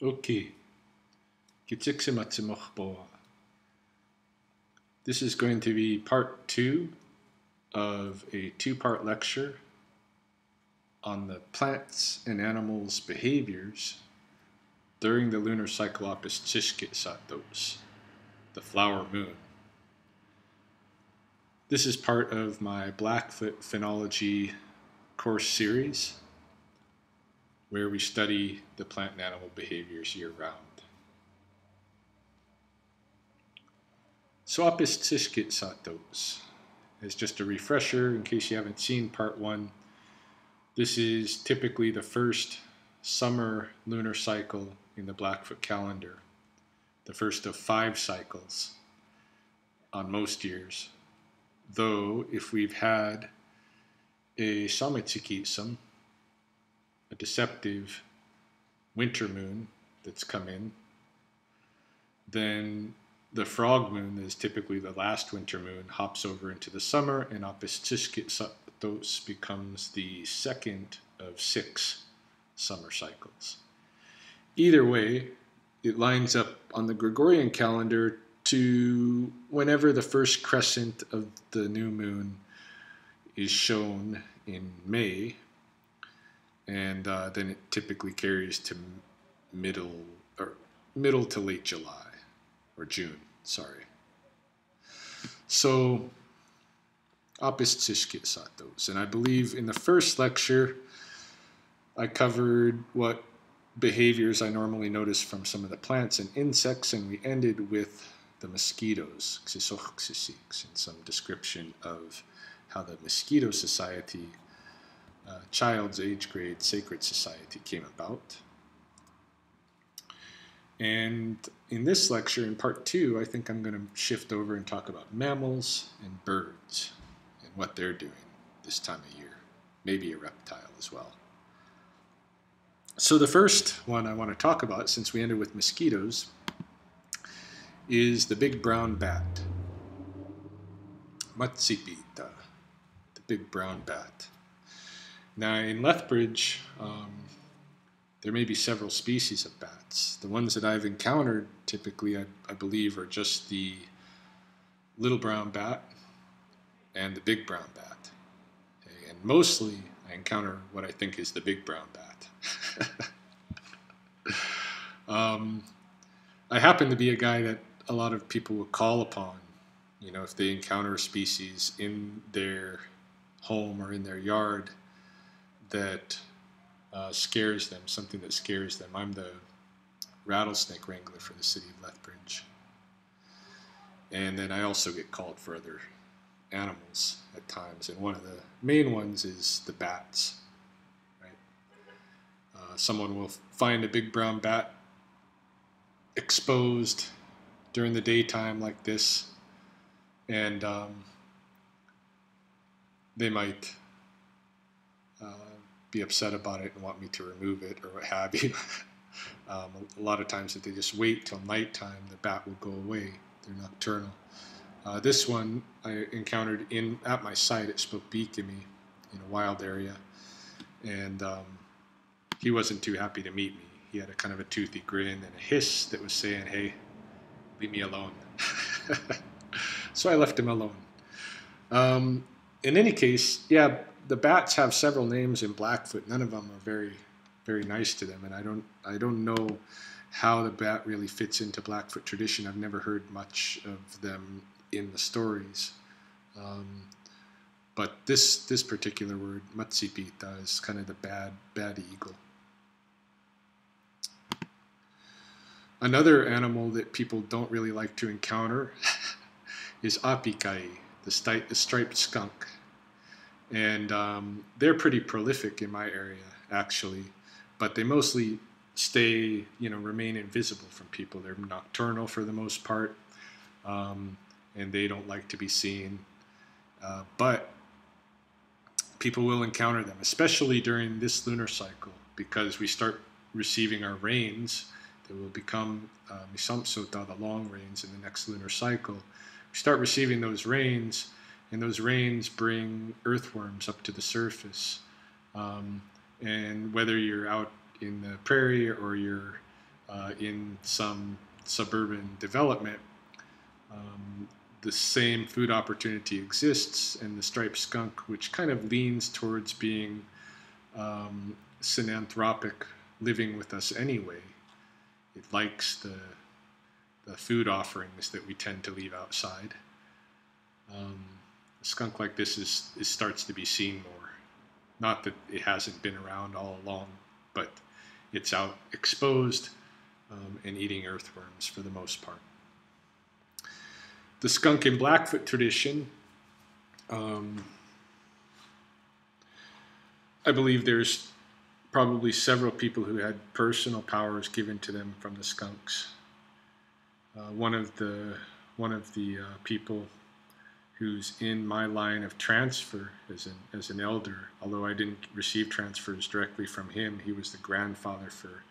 Okay, this is going to be part 2 of a 2-part lecture on the plants and animals' behaviors during the lunar cycle Aapistsisskitsaato, the flower moon. This is part of my Blackfoot Phenology course series, where we study the plant and animal behaviors year-round. So Aapistsisskitsaato, as just a refresher in case you haven't seen part 1, this is typically the first summer lunar cycle in the Blackfoot calendar, the first of 5 cycles on most years. Though if we've had a Saamitsikitsam, a deceptive winter moon that's come in, then the frog moon that is typically the last winter moon hops over into the summer, and Aapistsisskitsaato becomes the second of 6 summer cycles. Either way, it lines up on the Gregorian calendar to whenever the first crescent of the new moon is shown in May, and then it typically carries to middle to late July, or June, sorry. So, Aapistsisskitsaato, and I believe in the first lecture I covered what behaviors I normally notice from some of the plants and insects, and we ended with the mosquitoes, Aotahkaaokayis, and some description of how the mosquito society, child's age grade sacred society, came about. And in this lecture, in part 2, I think I'm going to shift over and talk about mammals and birds and what they're doing this time of year, maybe a reptile as well. So the first one I want to talk about, since we ended with mosquitoes, is the big brown bat, Aapsspini, the big brown bat. Now in Lethbridge, there may be several species of bats. The ones that I've encountered typically, I believe, are just the little brown bat and the big brown bat. Okay? And mostly I encounter what I think is the big brown bat. I happen to be a guy that a lot of people will call upon, if they encounter a species in their home or in their yard that scares them, something that scares them. I'm the rattlesnake wrangler for the city of Lethbridge. And then I also get called for other animals at times, and one of the main ones is the bats. Right? Someone will find a big brown bat exposed during the daytime like this, and they might be upset about it and want me to remove it or what have you. A lot of times if they just wait till nighttime, the bat will go away. They're nocturnal. This one I encountered at my site at Sspopii in a wild area, and he wasn't too happy to meet me. He had a kind of a toothy grin and a hiss that was saying, "Hey, leave me alone." So I left him alone. In any case, yeah, the bats have several names in Blackfoot. None of them are very, very nice to them, and I don't know how the bat really fits into Blackfoot tradition. I've never heard much of them in the stories. But this particular word, Aapsspini, is kind of the bad eagle. Another animal that people don't really like to encounter is Aapikaa'i, the striped skunk. And they're pretty prolific in my area, actually, but they mostly remain invisible from people. They're nocturnal for the most part, and they don't like to be seen. But people will encounter them, especially during this lunar cycle, because we start receiving our rains. They will become Misamsota, the long rains, in the next lunar cycle. We start receiving those rains, and those rains bring earthworms up to the surface. And whether you're out in the prairie or you're in some suburban development, the same food opportunity exists, and the striped skunk, which kind of leans towards being synanthropic, living with us anyway. It likes the food offerings that we tend to leave outside. A skunk like this starts to be seen more. Not that it hasn't been around all along, but it's out exposed and eating earthworms for the most part. The skunk in Blackfoot tradition, I believe there's probably several people who had personal powers given to them from the skunks. One of the people who's in my line of transfer as an elder, although I didn't receive transfers directly from him, he was the grandfather for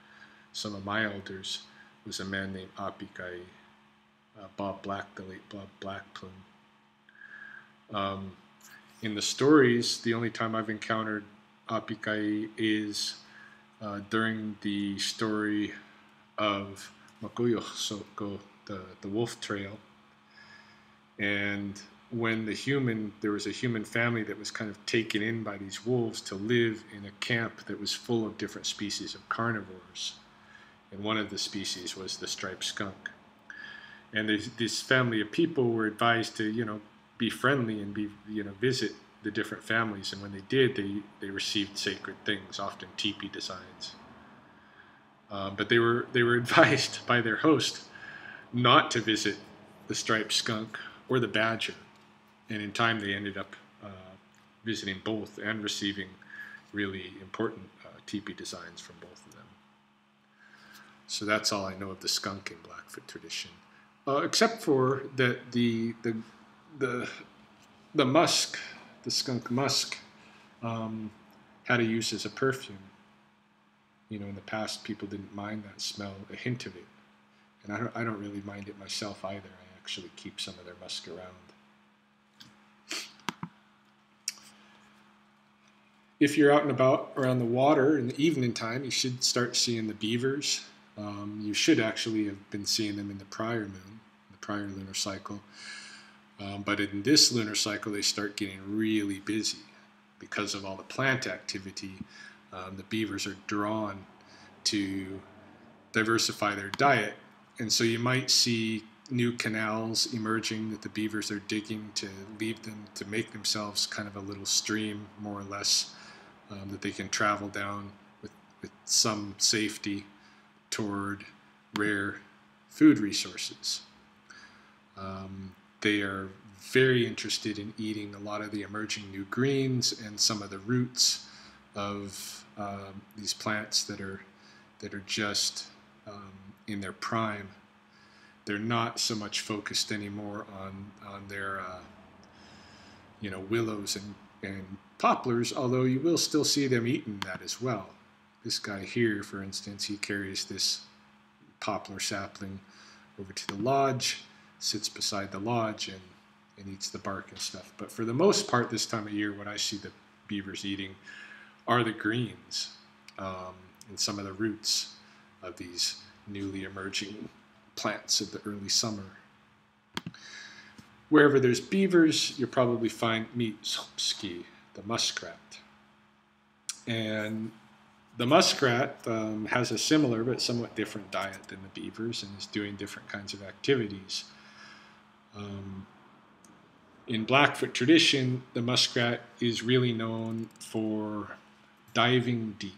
some of my elders, was a man named Aapsspini, Bob Black, the late Bob Blackplume. In the stories, the only time I've encountered Aapsspini is during the story of Makuyo'Soko, the wolf trail. And when there was a human family that was kind of taken in by these wolves to live in a camp that was full of different species of carnivores. And one of the species was the striped skunk. And this family of people were advised to, be friendly and visit the different families. And when they did, they received sacred things, often teepee designs. But they were advised by their host not to visit the striped skunk or the badger. And in time, they ended up visiting both and receiving really important teepee designs from both of them. So that's all I know of the skunk in Blackfoot tradition. Except for that the musk, the skunk musk, had a use as a perfume. In the past, people didn't mind that smell, a hint of it, and I don't really mind it myself either. I actually keep some of their musk around. If you're out and about around the water in the evening time, you should start seeing the beavers. You should actually have been seeing them in the prior moon, the prior lunar cycle. But in this lunar cycle, they start getting really busy because of all the plant activity. The beavers are drawn to diversify their diet. And so you might see new canals emerging that the beavers are digging to leave them, to make themselves kind of a little stream, more or less, that they can travel down with some safety toward rare food resources. They are very interested in eating a lot of the emerging new greens and some of the roots of these plants that are just in their prime. They're not so much focused anymore on their willows and poplars, although you will still see them eating that as well. This guy here, for instance, he carries this poplar sapling over to the lodge, sits beside the lodge and eats the bark and stuff. But for the most part, this time of year, what I see the beavers eating are the greens and some of the roots of these newly emerging plants of the early summer. Wherever there's beavers, you'll probably meet Sspopii, the muskrat. And the muskrat has a similar but somewhat different diet than the beavers and is doing different kinds of activities. In Blackfoot tradition, the muskrat is really known for diving deep.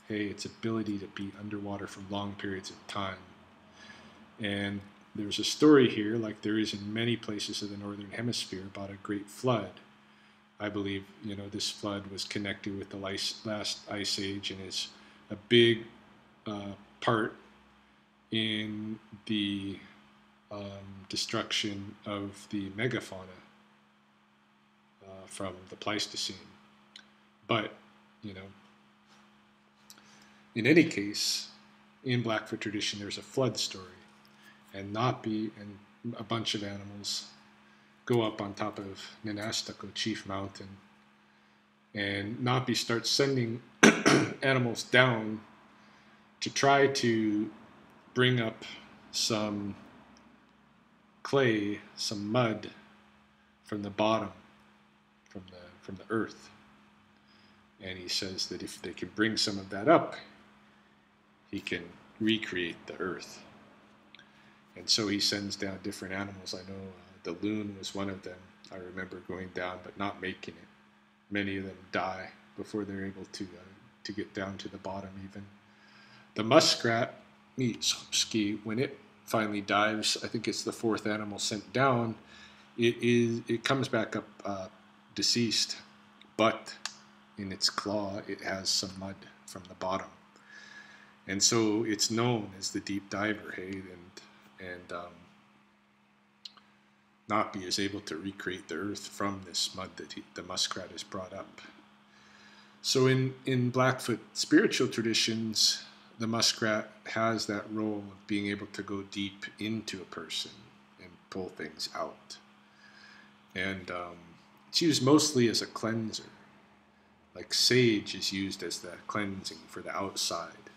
Its ability to be underwater for long periods of time. And there's a story here, like there is in many places of the Northern Hemisphere, about a great flood. I believe, this flood was connected with the last ice age and is a big part in the destruction of the megafauna from the Pleistocene. But, in any case, in Blackfoot tradition, there's a flood story. And Napi and a bunch of animals go up on top of Ninastako, Chief Mountain. And Napi starts sending animals down to try to bring up some clay, some mud from the bottom, from the earth. And he says that if they can bring some of that up, he can recreate the earth. And so he sends down different animals. I know the loon was one of them. I remember going down but not making it. Many of them die before they're able to get down to the bottom even. The muskrat, when it finally dives, I think it's the fourth animal sent down, it comes back up deceased, but in its claw it has some mud from the bottom. And so it's known as the deep diver, hey, and Napi is able to recreate the earth from this mud that the muskrat has brought up. So in Blackfoot spiritual traditions, the muskrat has that role of being able to go deep into a person and pull things out. And it's used mostly as a cleanser. Like sage is used as the cleansing for the outside,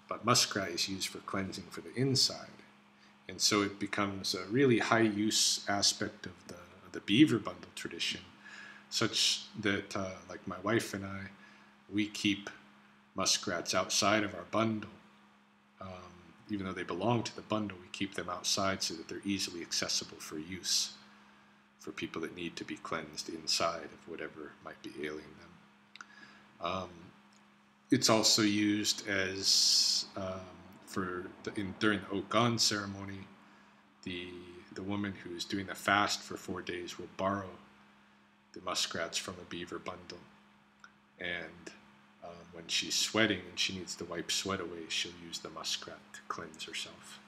but muskrat is used for cleansing for the inside. And so it becomes a really high use aspect of the beaver bundle tradition, such that like my wife and I, we keep muskrats outside of our bundle. Even though they belong to the bundle, we keep them outside so that they're easily accessible for use for people that need to be cleansed inside of whatever might be ailing them. It's also used as during the Okan ceremony, the woman who is doing the fast for 4 days will borrow the muskrats from a beaver bundle, and when she's sweating and she needs to wipe sweat away, she'll use the muskrat to cleanse herself.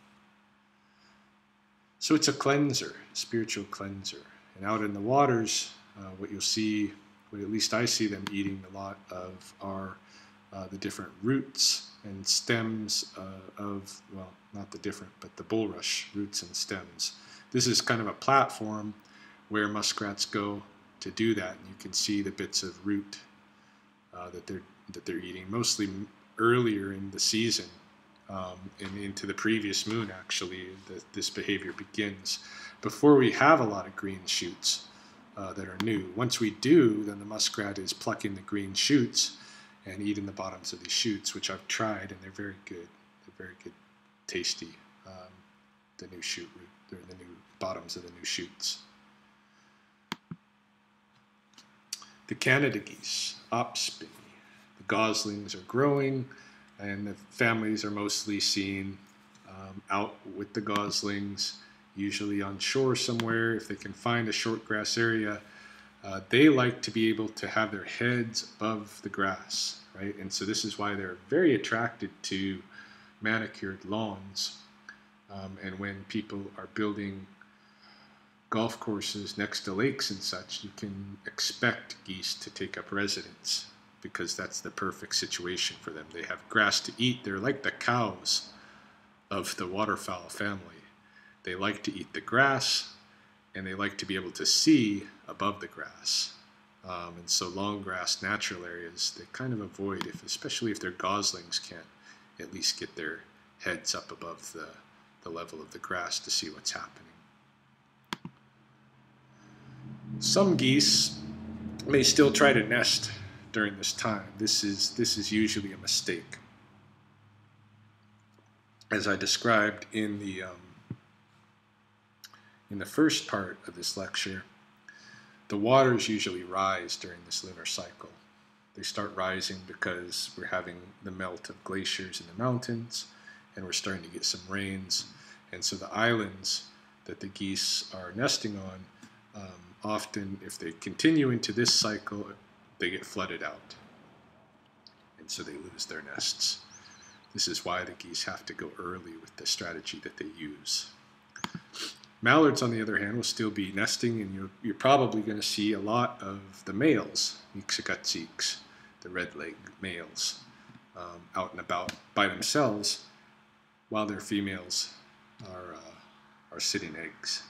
So it's a cleanser, a spiritual cleanser. And out in the waters, what you'll see, what at least I see them eating a lot of, are the different roots and stems of, well, not the different, but the bulrush roots and stems. This is kind of a platform where muskrats go to do that, and you can see the bits of root that they're eating, mostly earlier in the season and into the previous moon. Actually, this behavior begins before we have a lot of green shoots that are new. Once we do, then the muskrat is plucking the green shoots and eating the bottoms of these shoots, which I've tried, and they're very good. They're very good, tasty. The new shoot root, they're the new bottoms of the new shoots. The Canada geese, Aapsspini. The goslings are growing, and the families are mostly seen out with the goslings, usually on shore somewhere. If they can find a short grass area, they like to be able to have their heads above the grass, right? And so this is why they're very attracted to manicured lawns. And when people are building golf courses next to lakes and such, you can expect geese to take up residence, because that's the perfect situation for them. They have grass to eat. They're like the cows of the waterfowl family. They like to eat the grass, and they like to be able to see above the grass. And so long grass natural areas, they kind of avoid, especially if their goslings can't at least get their heads up above the level of the grass to see what's happening. Some geese may still try to nest during this time. This is usually a mistake. As I described in the first part of this lecture, the waters usually rise during this lunar cycle. They start rising because we're having the melt of glaciers in the mountains, and we're starting to get some rains. And so the islands that the geese are nesting on, often, if they continue into this cycle, they get flooded out. And so they lose their nests. This is why the geese have to go early with the strategy that they use. Mallards, on the other hand, will still be nesting, and you're probably going to see a lot of the males, Aapsspini, the red-legged males, out and about by themselves, while their females are sitting eggs.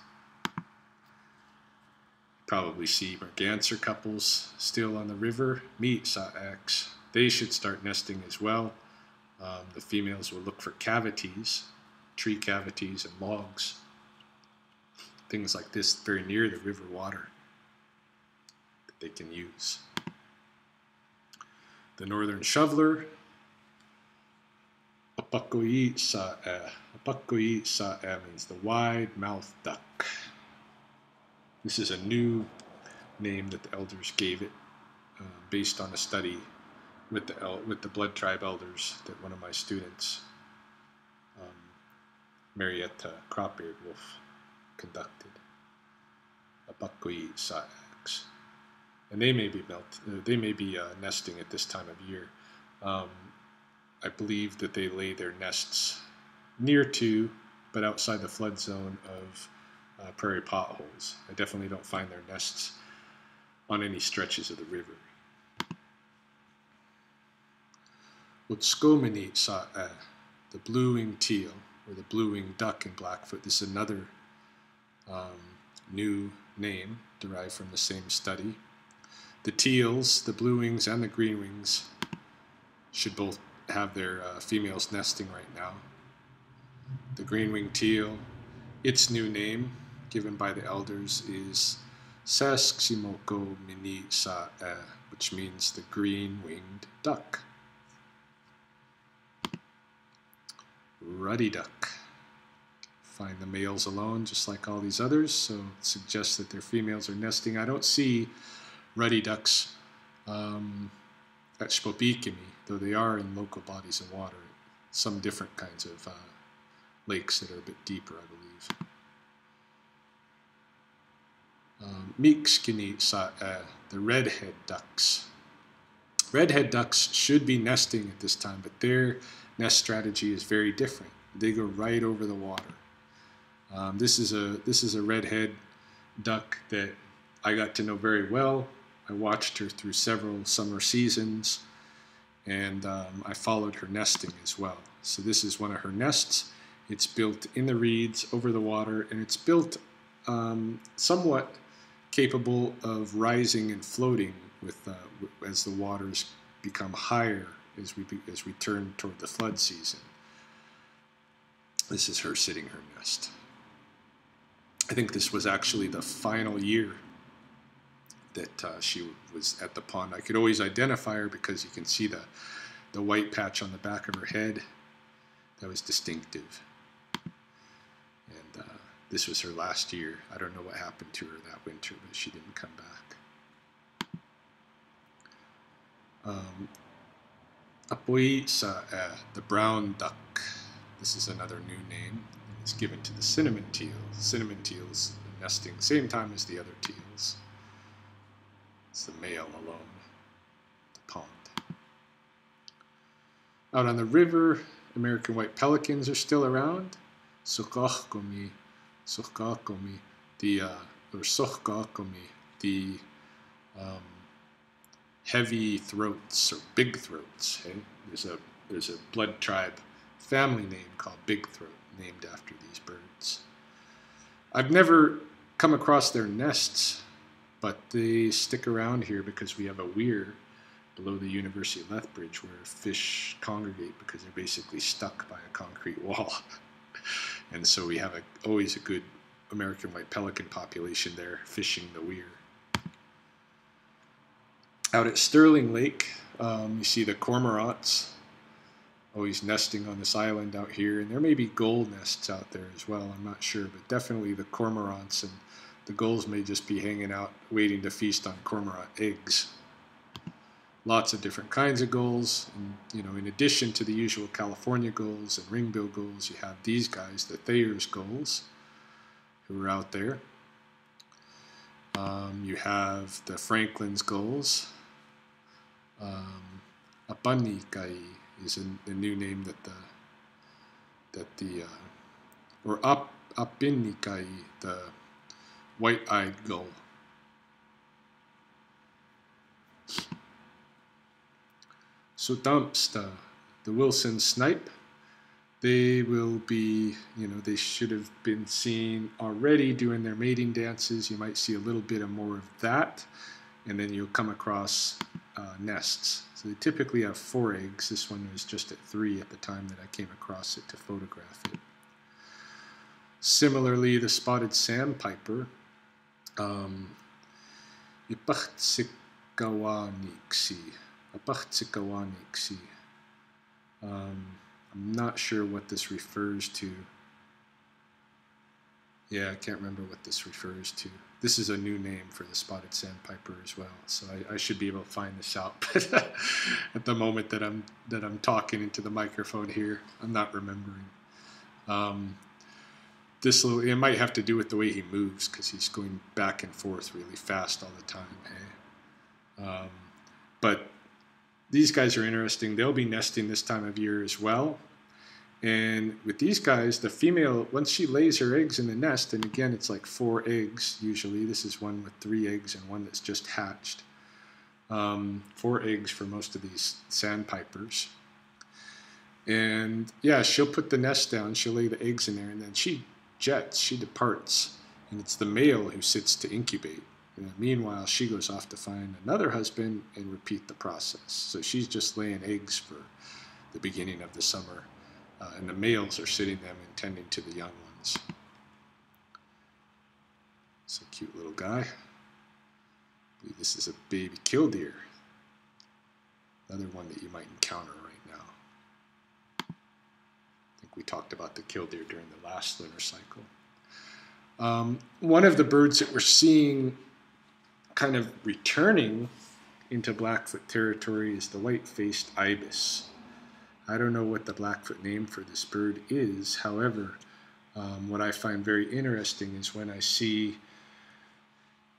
Probably see merganser couples still on the river. They should start nesting as well. The females will look for cavities, tree cavities and logs, things like this very near the river water that they can use. The northern shoveler, Apakovisa'ai. Apakovisa'ai means the wide-mouthed duck. This is a new name that the elders gave it, based on a study with the blood tribe elders that one of my students, Marietta Cropbeard Wolf, conducted. Apakovisa'ai. And they may be nesting at this time of year. I believe that they lay their nests near to, but outside the flood zone of prairie potholes. I definitely don't find their nests on any stretches of the river. Sikominniiwanii, the blue-winged teal, or the blue-winged duck in Blackfoot. This is another new name derived from the same study. The teals, the blue wings and the green wings, should both have their females nesting right now. The green-winged teal, its new name given by the elders is Sikominniiwanii, which means the green-winged duck. Ruddy duck. Find the males alone, just like all these others, so it suggests that their females are nesting. I don't see ruddy ducks at Sspopii, though they are in local bodies of water, some different kinds of lakes that are a bit deeper, I believe. Aapsspini, the redhead ducks. Redhead ducks should be nesting at this time, but their nest strategy is very different. They go right over the water. This is a redhead duck that I got to know very well. I watched her through several summer seasons, and I followed her nesting as well. So this is one of her nests. It's built in the reeds over the water, and it's built somewhat capable of rising and floating with as the waters become higher as we turn toward the flood season. This is her sitting her nest. I think this was actually the final year that she was at the pond. I could always identify her because you can see the white patch on the back of her head. That was distinctive. And this was her last year. I don't know what happened to her that winter, but she didn't come back. Apoyisa'ai, the brown duck. This is another new name. It's given to the cinnamon teal. Cinnamon teals nesting same time as the other teals. It's the male alone, the pond. Out on the river, American white pelicans are still around. Sikominniiwanii, the heavy throats or big throats. Okay? There's a blood tribe family name called Big Throat, named after these birds. I've never come across their nests, but they stick around here because we have a weir below the University of Lethbridge where fish congregate because they're basically stuck by a concrete wall. And so we have always a good American white pelican population there fishing the weir. Out at Sterling Lake, you see the cormorants always nesting on this island out here, and there may be gull nests out there as well, I'm not sure, but definitely the cormorants, and the gulls may just be hanging out waiting to feast on cormorant eggs. Lots of different kinds of gulls, and in addition to the usual California gulls and ringbill gulls, you have these guys, the Thayer's gulls, who are out there. You have the Franklin's gulls. Aotahkaaokayis is a new name or Aapsspini, the white-eyed gull. So dumps, the Wilson snipe, they will be, they should have been seen already doing their mating dances. You might see a little bit more of that, and then you'll come across nests. So they typically have 4 eggs. This one was just at 3 at the time that I came across it to photograph it. Similarly, the spotted sandpiper, Ipahtsikaawa'niiksi. Apahtsikaawa'niiksi. I'm not sure what this refers to. Yeah, I can't remember what this refers to. This is a new name for the spotted sandpiper as well, so I should be able to find this out. But at the moment that I'm talking into the microphone here, I'm not remembering. It might have to do with the way he moves, because he's going back and forth really fast all the time. But these guys are interesting. They'll be nesting this time of year as well. And with these guys, the female, once she lays her eggs in the nest, and again, it's like 4 eggs usually. This is one with 3 eggs and one that's just hatched. 4 eggs for most of these sandpipers. And yeah, she'll put the nest down, she'll lay the eggs in there, and then she departs. And it's the male who sits to incubate. And meanwhile, she goes off to find another husband and repeat the process. So she's just laying eggs for the beginning of the summer. And the males are sitting them and tending to the young ones. It's a cute little guy. I believe this is a baby killdeer. Another one that you might encounter right now. I think we talked about the killdeer during the last lunar cycle. One of the birds that we're seeing kind of returning into Blackfoot territory is the white-faced ibis. I don't know what the Blackfoot name for this bird is. However, what I find very interesting is when I see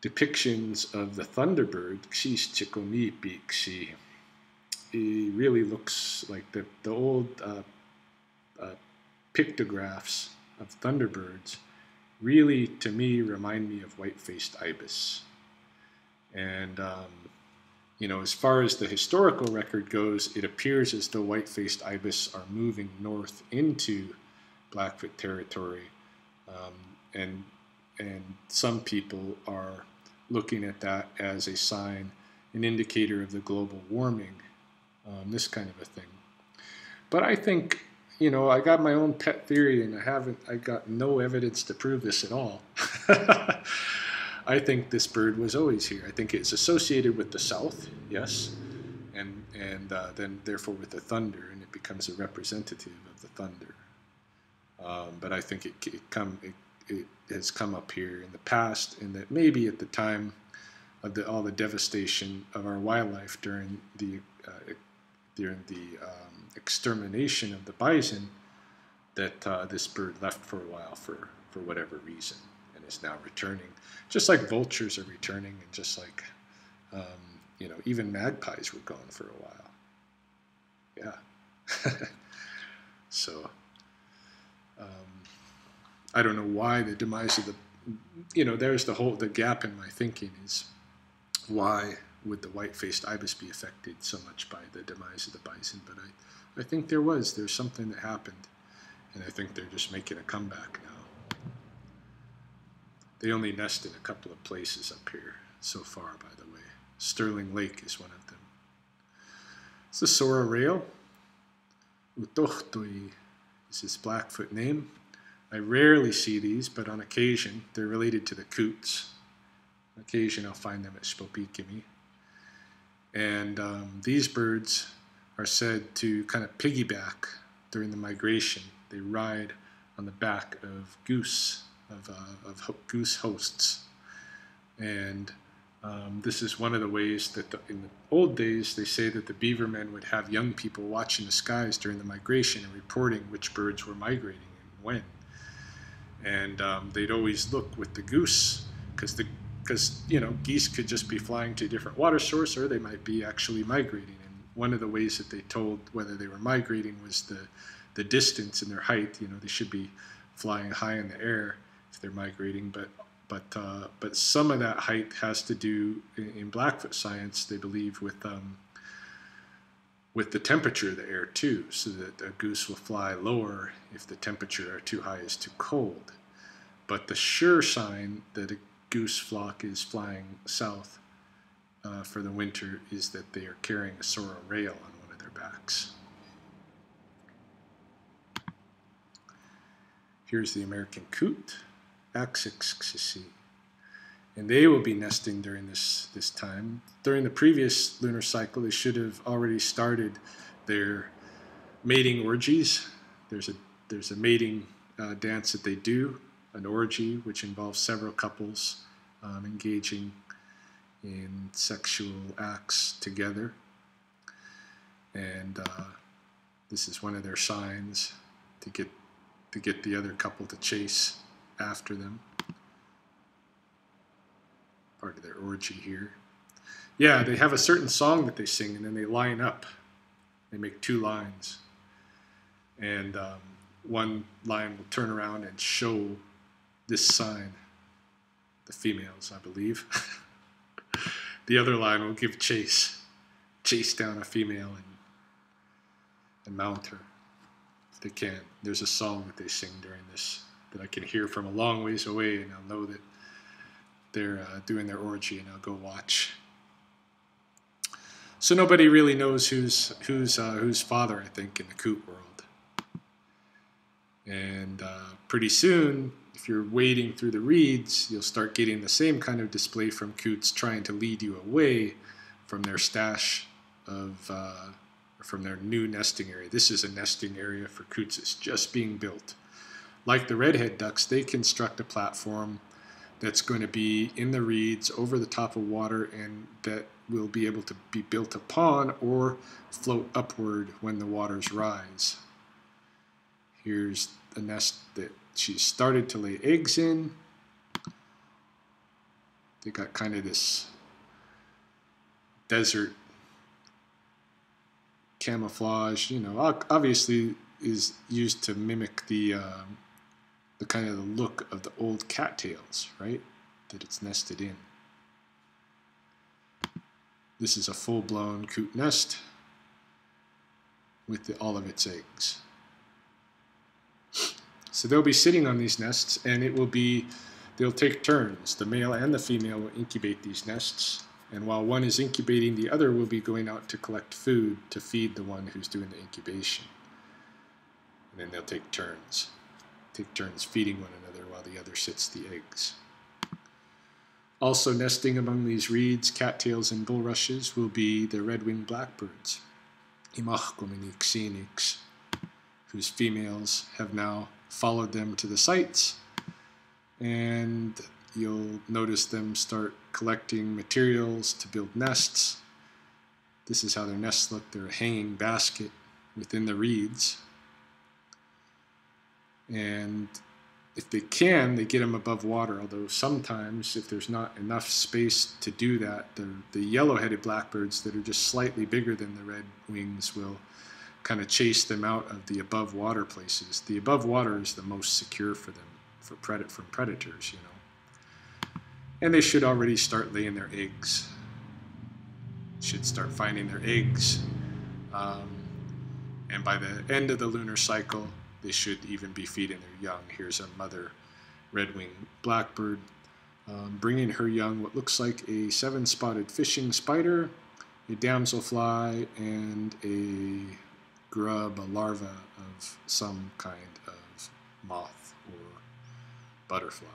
depictions of the thunderbird, Sikominniiwanii. It really looks like the old pictographs of thunderbirds really, to me, remind me of white-faced ibis. And you know, as far as the historical record goes, it appears as though white-faced ibis are moving north into Blackfoot territory, and some people are looking at that as a sign, an indicator of the global warming, this kind of a thing. But I think, you know, I got my own pet theory, and I got no evidence to prove this at all. I think this bird was always here. I think it's associated with the south, yes, and then therefore with the thunder, and it becomes a representative of the thunder. But I think it has come up here in the past, and that maybe at the time of all the devastation of our wildlife during the extermination of the bison, that this bird left for a while for whatever reason, and is now returning. Just like vultures are returning, and just like, you know, even magpies were gone for a while. Yeah. So, I don't know why the demise of the, you know, there's the gap in my thinking is why would the white-faced ibis be affected so much by the demise of the bison? But I think there's something that happened, and I think they're just making a comeback now. They only nest in a couple of places up here so far, by the way. Sterling Lake is one of them. It's the Sora rail. Aotahkaaokayis is his Blackfoot name. I rarely see these, but on occasion, they're related to the coots. On occasion, I'll find them at Sspopii. And these birds are said to kind of piggyback during the migration. They ride on the back of goose, of goose hosts. And this is one of the ways that in the old days, they say that the beaver men would have young people watching the skies during the migration and reporting which birds were migrating and when. And they'd always look with the goose, because you know, geese could just be flying to a different water source, or they might be actually migrating. And one of the ways that they told whether they were migrating was the distance and their height. You know, they should be flying high in the air if they're migrating, but some of that height has to do in Blackfoot science, they believe, with the temperature of the air too, so that a goose will fly lower if the temperature too high is too cold. But the sure sign that a goose flock is flying south for the winter is that they are carrying a sorrel rail on one of their backs. Here's the American coot, Paahpakssksissii. And they will be nesting during this time. During the previous lunar cycle, they should have already started their mating orgies. There's a mating dance that they do, an orgy, which involves several couples engaging in sexual acts together. And this is one of their signs to get the other couple to chase after them. Part of their orgy here. Yeah, they have a certain song that they sing, and then they line up. They make two lines. And one line will turn around and show this sign, the females, I believe. The other line will give chase down a female and mount her if they can. There's a song that they sing during this that I can hear from a long ways away, and I'll know that they're doing their orgy, and I'll go watch. So nobody really knows who's father, I think, in the coot world. And pretty soon, if you're wading through the reeds, you'll start getting the same kind of display from coots trying to lead you away from their stash of, from their new nesting area. This is a nesting area for coots. It's just being built. Like the redhead ducks, they construct a platform that's going to be in the reeds over the top of water, and that will be able to be built upon or float upward when the waters rise. Here's a nest that she started to lay eggs in. They got kind of this desert camouflage, you know, obviously is used to mimic the kind of the look of the old cattails, right, that it's nested in. This is a full-blown coot nest with all of its eggs. So they'll be sitting on these nests, and they'll take turns. The male and the female will incubate these nests, and while one is incubating, the other will be going out to collect food to feed the one who's doing the incubation. And then they'll take turns feeding one another while the other sits the eggs. Also nesting among these reeds, cattails, and bulrushes will be the red-winged blackbirds, Aotahkaaokayis, whose females have now followed them to the sites, and you'll notice them start collecting materials to build nests. This is how their nests look. They're a hanging basket within the reeds. And if they can, they get them above water, although sometimes if there's not enough space to do that, the yellow-headed blackbirds that are just slightly bigger than the red wings will kind of chase them out of the above water places. The above water is the most secure for them from predators, you know. And they should already start laying their eggs. Should start finding their eggs. And by the end of the lunar cycle, they should even be feeding their young. Here's a mother red-winged blackbird bringing her young what looks like a 7-spotted fishing spider, a damselfly, and a grub, a larva of some kind of moth or butterfly.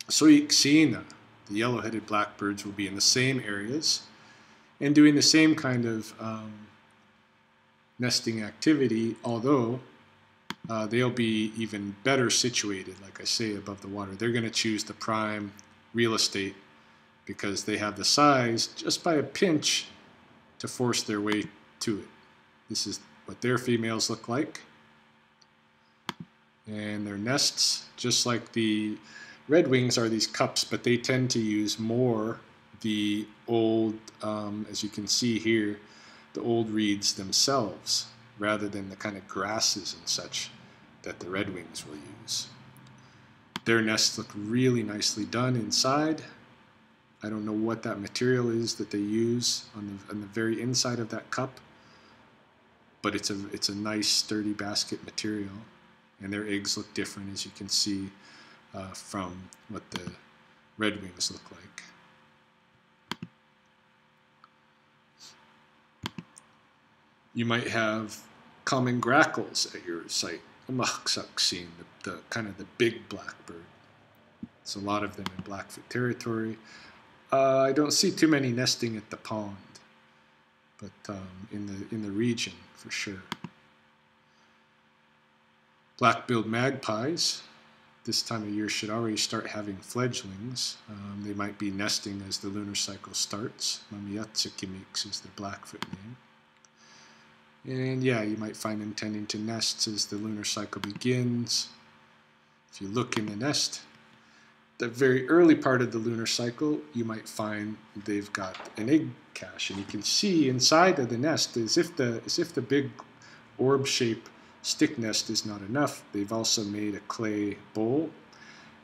Soiksina, the yellow-headed blackbirds, will be in the same areas and doing the same kind of nesting activity, although they'll be even better situated, like I say, above the water. They're going to choose the prime real estate because they have the size, just by a pinch, to force their way to it. This is what their females look like. And their nests, just like the red wings, are these cups, but they tend to use more the old, as you can see here, the old reeds themselves, rather than the kind of grasses and such that the red wings will use. Their nests look really nicely done inside. I don't know what that material is that they use on the very inside of that cup, but it's a nice sturdy basket material, and their eggs look different, as you can see from what the red wings look like. You might have common grackles at your site, Aapsspini, the kind of the big blackbird. There's a lot of them in Blackfoot territory. I don't see too many nesting at the pond, but in the region for sure. Black-billed magpies, this time of year, should already start having fledglings. They might be nesting as the lunar cycle starts. Aotahkaaokayis is their Blackfoot name. And yeah, you might find them tending to nest as the lunar cycle begins. If you look in the nest, the very early part of the lunar cycle, you might find they've got an egg cache, and you can see inside of the nest, as if the big orb-shaped stick nest is not enough, they've also made a clay bowl,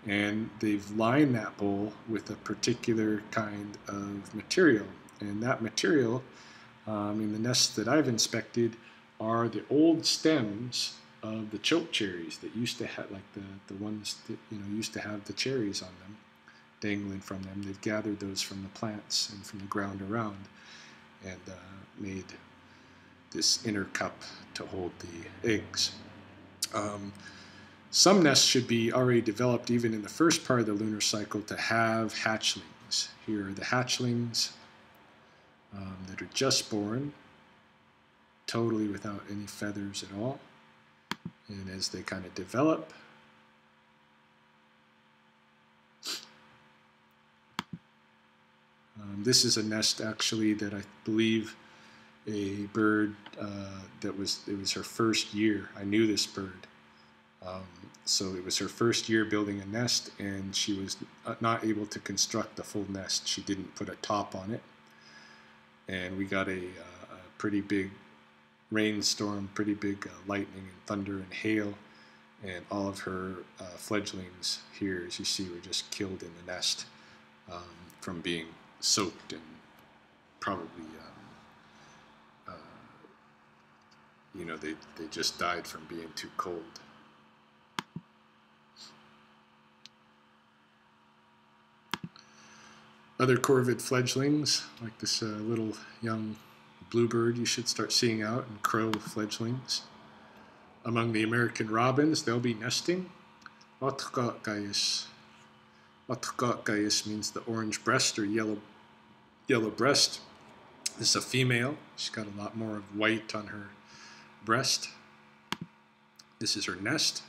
and they've lined that bowl with a particular kind of material. And that material, in the nests that I've inspected, are the old stems of the choke cherries that used to have, like the ones that used to have the cherries on them, dangling from them. They've gathered those from the plants and from the ground around, and made this inner cup to hold the eggs. Some nests should be already developed even in the first part of the lunar cycle to have hatchlings. Here are the hatchlings that are just born, totally without any feathers at all. And as they kind of develop, this is a nest actually that I believe a bird it was her first year. I knew this bird. So it was her first year building a nest, and she was not able to construct the full nest. She didn't put a top on it. And we got a pretty big rainstorm, pretty big lightning and thunder and hail, and all of her fledglings here, as you see, were just killed in the nest from being soaked and probably, they just died from being too cold. Other corvid fledglings, like this little young bluebird you should start seeing out, and crow fledglings. Among the American robins, they'll be nesting. Otahkaaokayis. Otahkaaokayis means the orange breast or yellow breast. This is a female. She's got a lot more of white on her breast. This is her nest.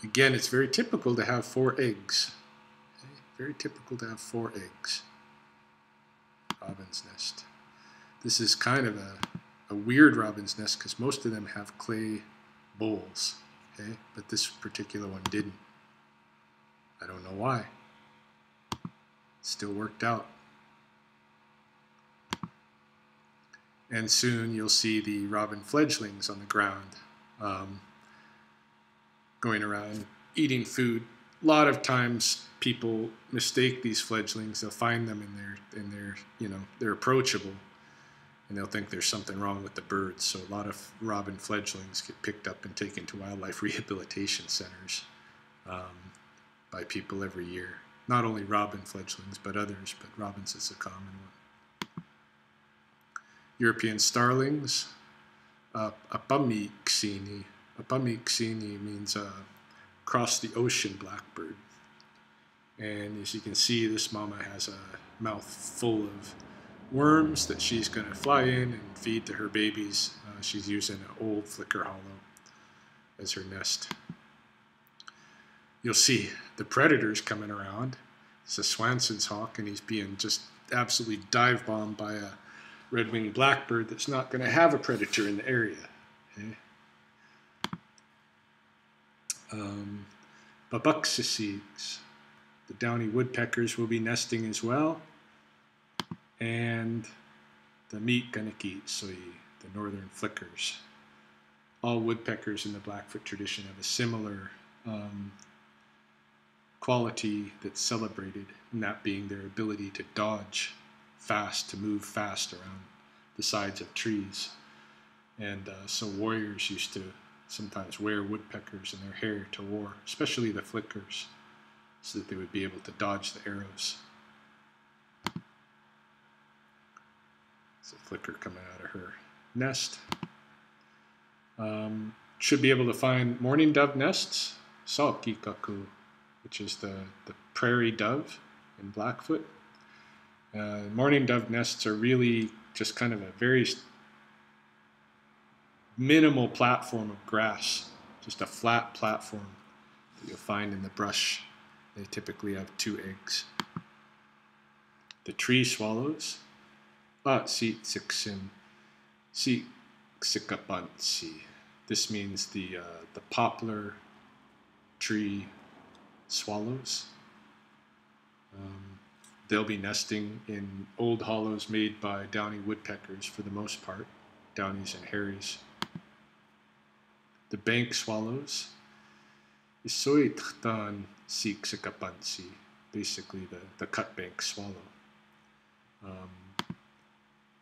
Again, it's very typical to have 4 eggs. Okay? Very typical to have 4 eggs. Robin's nest. This is kind of a weird robin's nest because most of them have clay bowls, okay? But this particular one didn't. I don't know why. Still worked out. And soon you'll see the robin fledglings on the ground going around eating food. A lot of times people mistake these fledglings. They'll find them in their they're approachable, and they'll think there's something wrong with the birds. So a lot of robin fledglings get picked up and taken to wildlife rehabilitation centers by people every year. Not only robin fledglings, but others, but robins is a common one. European starlings, Apakovisa'ai. Apakovisa'ai means across the ocean blackbird. And as you can see, this mama has a mouth full of worms that she's going to fly in and feed to her babies. She's using an old flicker hollow as her nest. You'll see the predators coming around. It's a Swanson's hawk, and he's being just absolutely dive bombed by a red-winged blackbird that's not going to have a predator in the area. Okay? Paahpakssksissii, the Downy woodpeckers, will be nesting as well, and the Sikominniiwanii, the northern flickers. All woodpeckers in the Blackfoot tradition have a similar quality that's celebrated, and that being their ability to dodge fast, to move fast around the sides of trees. And so warriors used to sometimes wear woodpeckers in their hair to war, especially the flickers, so that they would be able to dodge the arrows. It's a flicker coming out of her nest. Should be able to find mourning dove nests, saokikaku, which is the prairie dove in Blackfoot. Mourning dove nests are really just kind of a very minimal platform of grass, just a flat platform that you'll find in the brush. They typically have 2 eggs. The tree swallows, Aapistsisskitsaato. This means the poplar tree swallows. They'll be nesting in old hollows made by Downy woodpeckers for the most part, Downies and Harrys. The bank swallows, Aotahkaaokayis, basically the cut bank swallow.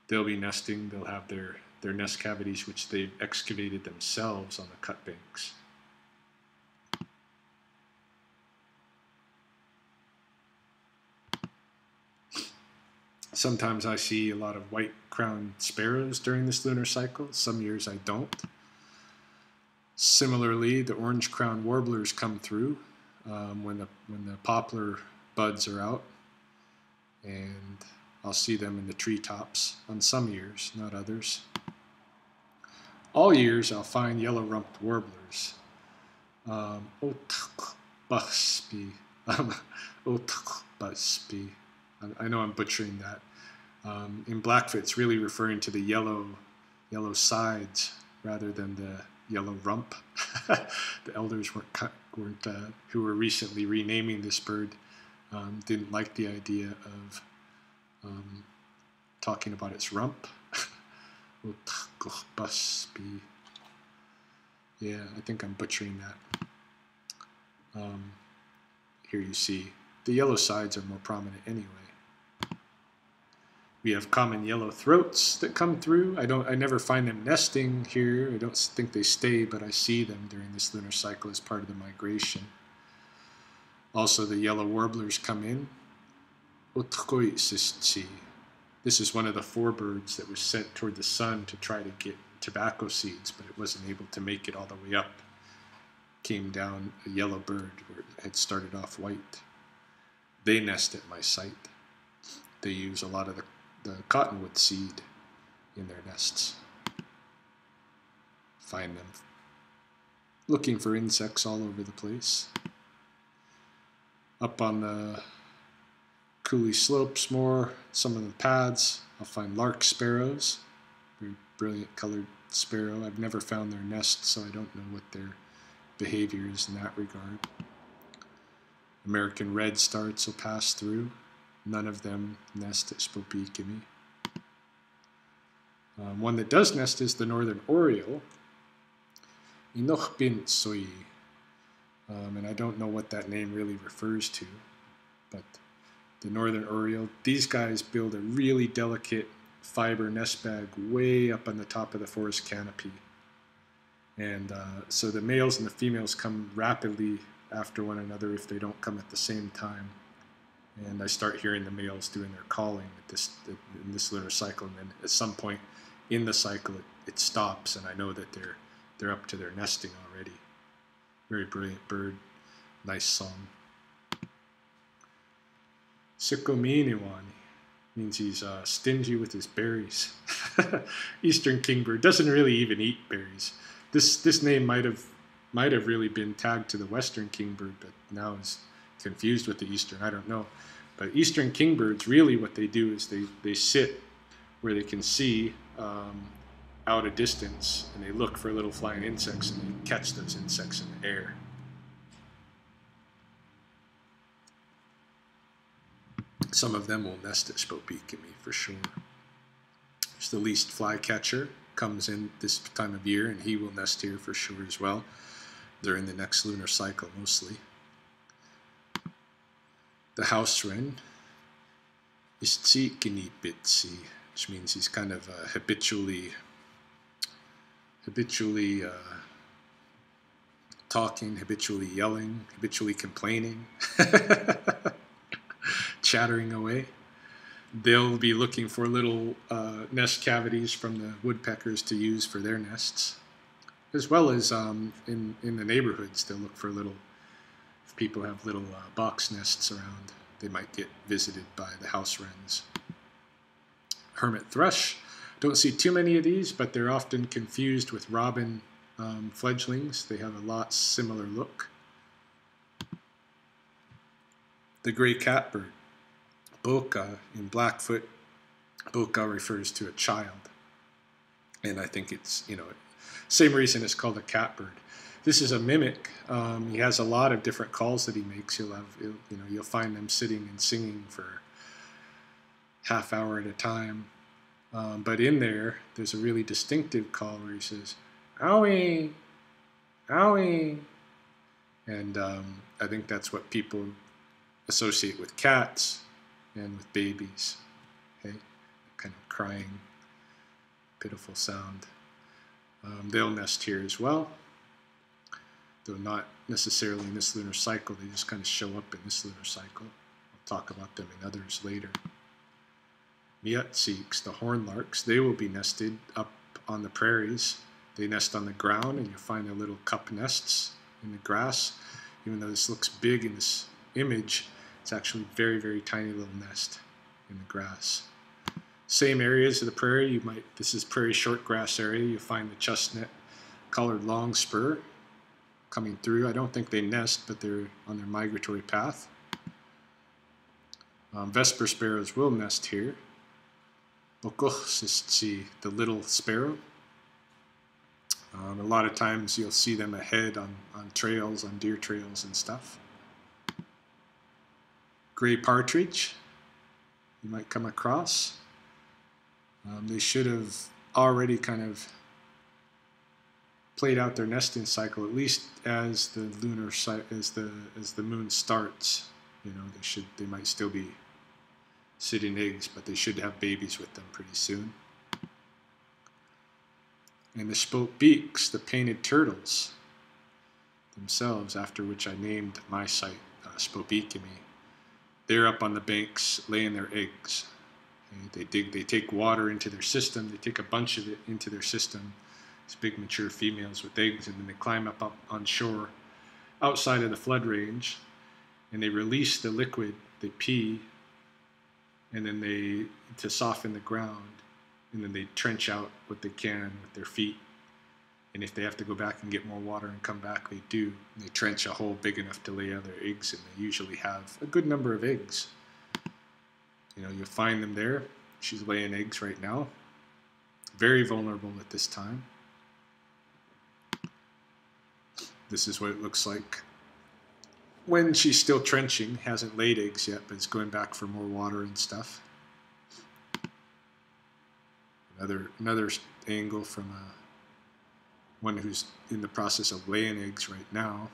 They'll be nesting, they'll have their nest cavities which they've excavated themselves on the cut banks. Sometimes I see a lot of white-crowned sparrows during this lunar cycle. Some years I don't. Similarly, the orange-crowned warblers come through when the poplar buds are out, and I'll see them in the treetops on some years, not others. All years I'll find yellow-rumped warblers. Otahkohpahsspii. Otahkohpahsspii. I know I'm butchering that. In Blackfoot, it's really referring to the yellow sides rather than the yellow rump. The elders who were recently renaming this bird didn't like the idea of talking about its rump. Otahkohpahsspii. Yeah, I think I'm butchering that. Here you see the yellow sides are more prominent anyway. We have common yellow throats that come through. I never find them nesting here. I don't think they stay, but I see them during this lunar cycle as part of the migration. Also, the yellow warblers come in. Apakovisa'ai. This is one of the 4 birds that was sent toward the sun to try to get tobacco seeds, but it wasn't able to make it all the way up. Came down a yellow bird where it had started off white. They nest at my site. They use a lot of the cottonwood seed in their nests. Find them looking for insects all over the place. Up on the coulee slopes more, some of the pads, I'll find lark sparrows, very brilliant colored sparrow. I've never found their nest, so I don't know what their behavior is in that regard. American red starts will pass through. None of them nest at Sspopii. One that does nest is the Northern Oriole, linohpinsovii. And I don't know what that name really refers to, but the Northern Oriole, these guys build a really delicate fiber nest bag way up on the top of the forest canopy. And so the males and the females come rapidly after one another if they don't come at the same time. And I start hearing the males doing their calling in this lunar cycle, and then at some point in the cycle it stops, and I know that they're up to their nesting already. Very brilliant bird, nice song. Sikominniiwanii means he's stingy with his berries. Eastern kingbird doesn't really even eat berries. This name might have really been tagged to the western kingbird, but now is confused with the eastern. I don't know. But eastern kingbirds, really what they do is they sit where they can see out a distance, and they look for little flying insects, and they catch those insects in the air. Some of them will nest at Sspopii for sure. There's the least flycatcher, comes in this time of year, and he will nest here for sure as well. During the next lunar cycle mostly. The house wren is Sikominniiwanii, which means he's kind of habitually talking, habitually yelling, habitually complaining, chattering away. They'll be looking for little nest cavities from the woodpeckers to use for their nests. as well as in the neighborhoods. They'll look for little, if people have little box nests around, they might get visited by the house wrens. Hermit thrush. Don't see too many of these, but they're often confused with robin fledglings. They have a lot similar look. The gray catbird. Pookaa in Blackfoot. Pookaa refers to a child. And I think it's, same reason it's called a catbird. This is a mimic. He has a lot of different calls that he makes. You'll find them sitting and singing for half hour at a time. But in there's a really distinctive call where he says, "Owie, owie," and I think that's what people associate with cats and with babies. Okay, kind of crying, pitiful sound. They'll nest here as well, though not necessarily in this lunar cycle. They just kind of show up in this lunar cycle. I'll talk about them in others later. Miatsiks, the horn larks, they will be nested up on the prairies. They nest on the ground, and you'll find their little cup nests in the grass. Even though this looks big in this image, it's actually a very, very tiny little nest in the grass. Same areas of the prairie, this is prairie shortgrass area, you'll find the chestnut-collared longspur coming through. I don't think they nest, but they're on their migratory path. Vesper sparrows will nest here. Apakovisa'ai, the little sparrow. A lot of times you'll see them ahead on trails, on deer trails and stuff. Gray partridge, you might come across. They should have already kind of played out their nesting cycle, at least as the lunar as the moon starts. They might still be sitting eggs, but they should have babies with them pretty soon. And the Sspopii, the painted turtles themselves, after which I named my site Sspopii. They're up on the banks laying their eggs. Okay, they take water into their system, they take a bunch of it into their system, these big mature females with eggs, and then they climb up on shore outside of the flood range, and they release the liquid, they pee, and then to soften the ground, and then they trench out what they can with their feet. And if they have to go back and get more water and come back, they do. And they trench a hole big enough to lay out their eggs, and they usually have a good number of eggs. You'll find them there. She's laying eggs right now. Very vulnerable at this time. This is what it looks like when she's still trenching. Hasn't laid eggs yet, but it's going back for more water and stuff. Another angle from one who's in the process of laying eggs right now,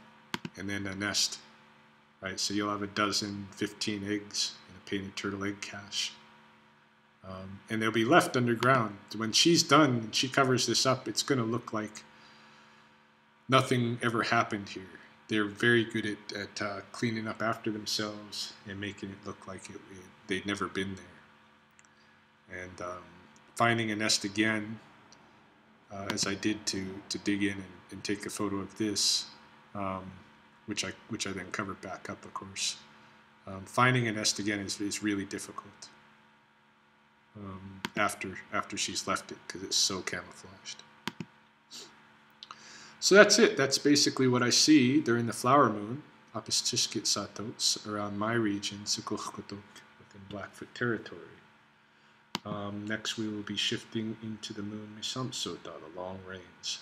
and then a nest. Right, so you'll have 15 eggs in a painted turtle egg cache. And they'll be left underground. When she's done and she covers this up, it's going to look like nothing ever happened here. They're very good at cleaning up after themselves and making it look like they'd never been there. And finding a nest again, as I did to dig in and take a photo of this, which I then covered back up, of course. Finding a nest again is really difficult after she's left it, because it's so camouflaged. So that's it. That's basically what I see during the flower moon, Aapistsisskitsaato, around my region, Sikominniiwanii, within Blackfoot territory. Next we will be shifting into the moon Misamsota, the long rains.